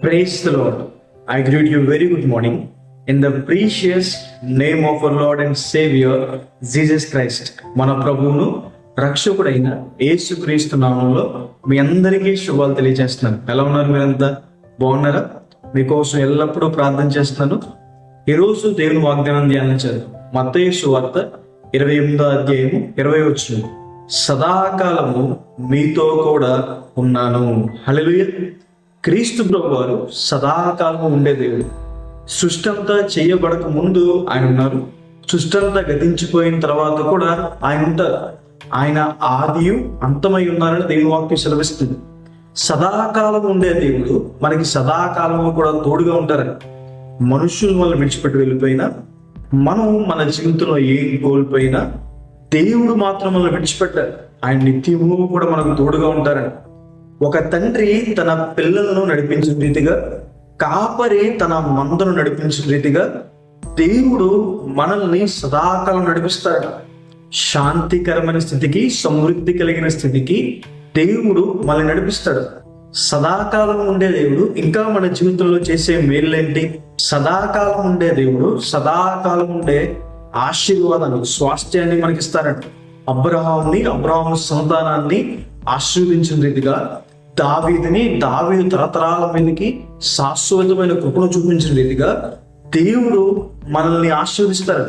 Praise the Lord. I greet you very good morning in the precious name of our Lord and Savior Jesus Christ. మన ప్రభువును రక్షకుడైన యేసుక్రీస్తు నామంలో మీ అందరికీ శుభాలు తెలియజేస్తున్నాను. ఎలా ఉన్నారు? మీరంతా బాగున్నారా? మీకోసం ఎల్లప్పుడూ ప్రార్థన చేస్తున్నాను. ఈరోజు దేవుని వాగ్దానం ధ్యానించారు. మత్తయి సువార్త 28వ అధ్యాయము 20వ వచనం. సదాకాలము మీతో కూడా ఉన్నాను. హల్లెలూయా. క్రీస్తు ప్రభువారు సదాకాలము ఉండే దేవుడు. సృష్టి అంతా చేయబడక ముందు ఆయన ఉన్నారు. సృష్టి అంతా గతించిపోయిన తర్వాత కూడా ఆయన ఉంటారు. ఆయన ఆదియు అంతమై ఉన్నారని దేవుని వాక్యం సెలవిస్తుంది. సదాకాలం ఉండే దేవుడు మనకి సదాకాలము కూడా తోడుగా ఉంటారని. మనుషులు మనల్ని విడిచిపెట్టి వెళ్ళిపోయినా, మనం మన జీవితంలో ఏం కోల్పోయినా దేవుడు మాత్రం మనల్ని విడిచిపెట్టారు. ఆయన నిత్యము కూడా మనకు తోడుగా ఉంటారని. ఒక తండ్రి తన పిల్లలను నడిపించిన రీతిగా, కాపరి తన మందను నడిపించిన రీతిగా దేవుడు మనల్ని సదాకాలం నడిపిస్తాడు. శాంతికరమైన స్థితికి, సమృద్ధి కలిగిన స్థితికి దేవుడు మనల్ని నడిపిస్తాడు. సదాకాలం ఉండే దేవుడు ఇంకా మన జీవితంలో చేసే మేళ్ళేంటి? సదాకాలం ఉండే దేవుడు సదాకాలం ఉండే ఆశీర్వాదాలు, స్వాస్థ్యాన్ని మనకి ఇస్తారంట. అబ్రహాము సంతానాన్ని ఆశీర్వదించిన రీతిగా దావీదు తరతరాల మీదకి శాశ్వతమైన కృపను చూపించిన రీతిగా దేవుడు మనల్ని ఆశీర్వదిస్తాడు.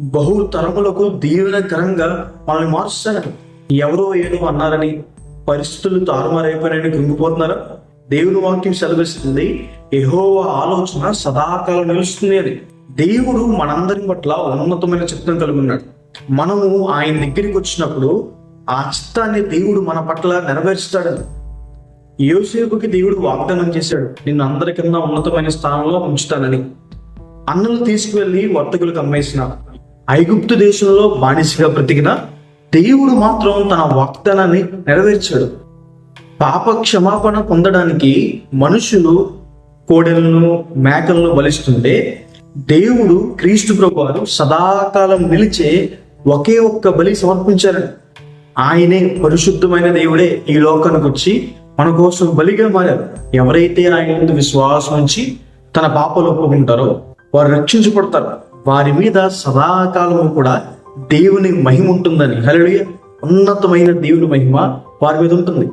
బహు తరములకు దీవెనకరంగా మనల్ని మారుస్తాడు. ఎవరో ఏదో అన్నారని, పరిస్థితులు తారుమారైపోయినాయని కృంగిపోతున్నారా? దేవుని వాక్యం సెలవిస్తుంది, యెహోవా ఆలోచన సదాకాలం నిలుస్తుంది అని. దేవుడు మనందరి పట్ల ఉన్నతమైన చిత్తం కలిగి ఉన్నాడు. మనము ఆయన దగ్గరికి వచ్చినప్పుడు ఆ చిత్తాన్ని దేవుడు మన పట్ల నెరవేర్చుతాడని. యోసేపుకి దేవుడు వాగ్దానం చేశాడు, నిన్ను అందరికన్నా ఉన్నతమైన స్థానంలో ఉంచుతానని. అన్నలు తీసుకువెళ్ళి వర్తకులకు అమ్మేసిన, ఐగుప్తు దేశంలో బానిసగా బ్రతికిన దేవుడు మాత్రం తన వాగ్దానాన్ని నెరవేర్చాడు. పాప క్షమాపణ పొందడానికి మనుషులు కోడెలను, మేకలను బలిస్తుంటే దేవుడు క్రీస్తు ప్రభువారు సదాకాలం నిలిచే ఒకే ఒక్క బలి సమర్పించారని. ఆయనే పరిశుద్ధమైన దేవుడే ఈ లోకానికి వచ్చి మన కోసం బలిగా మారారు. ఎవరైతే ఆయన ముందు విశ్వాసం ఉంచి తన పాపాలు ఒప్పుకుంటారో వారు రక్షించబడతారు. వారి మీద సదాకాలము కూడా దేవుని మహిమ ఉంటుందని. హల్లెలూయా. ఉన్నతమైన దేవుని మహిమ వారి మీద ఉంటుంది.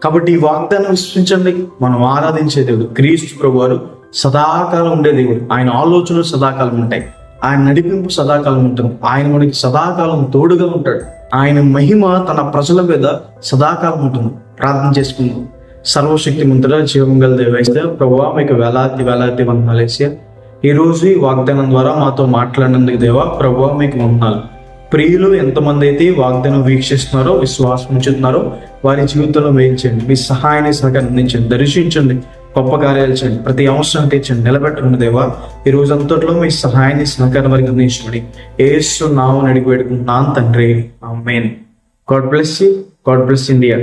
కాబట్టి ఈ వాగ్దానం విశ్వసించండి. మనం ఆరాధించే దేవుడు క్రీస్తు ప్రభువారు సదాకాలం ఉండే దేవుడు. ఆయన ఆలోచనలు సదాకాలం ఉంటాయి. ఆయన నడిపింపు సదాకాలం ఉంటుంది. ఆయన మనకి సదాకాలం తోడుగా ఉంటాడు. ఆయన మహిమ తన ప్రజల మీద సదాకాలం ఉంటుంది. ప్రార్థన చేసుకుందాం. సర్వశక్తి మంతుడ, జీవం గల దేవైతే ప్రభువా, మీకు వేలాది వందనాలేసా. ఈ రోజు ఈ వాగ్దానం ద్వారా మాతో మాట్లాడినందుకు దేవా ప్రభువా మీకు వందనాలు. ప్రియులు ఎంతమంది అయితే వాగ్దానం వీక్షిస్తున్నారో, విశ్వాసం ఉంచుతున్నారో వారి జీవితంలో వేయించండి. మీ సహాయాన్ని అందించండి, దర్శించండి, గొప్ప కార్యాలు చేయండి, ప్రతి అవసరం తీర్చండి, నిలబెట్టుకున్న దేవా ఈ రోజు అంతట్లో మీ సహాయాన్ని సహకారం వారికి అందించండి. యేసు నామమున అడిగి వేడుకుంటున్నాను తండ్రి, amen. God bless you. God bless India.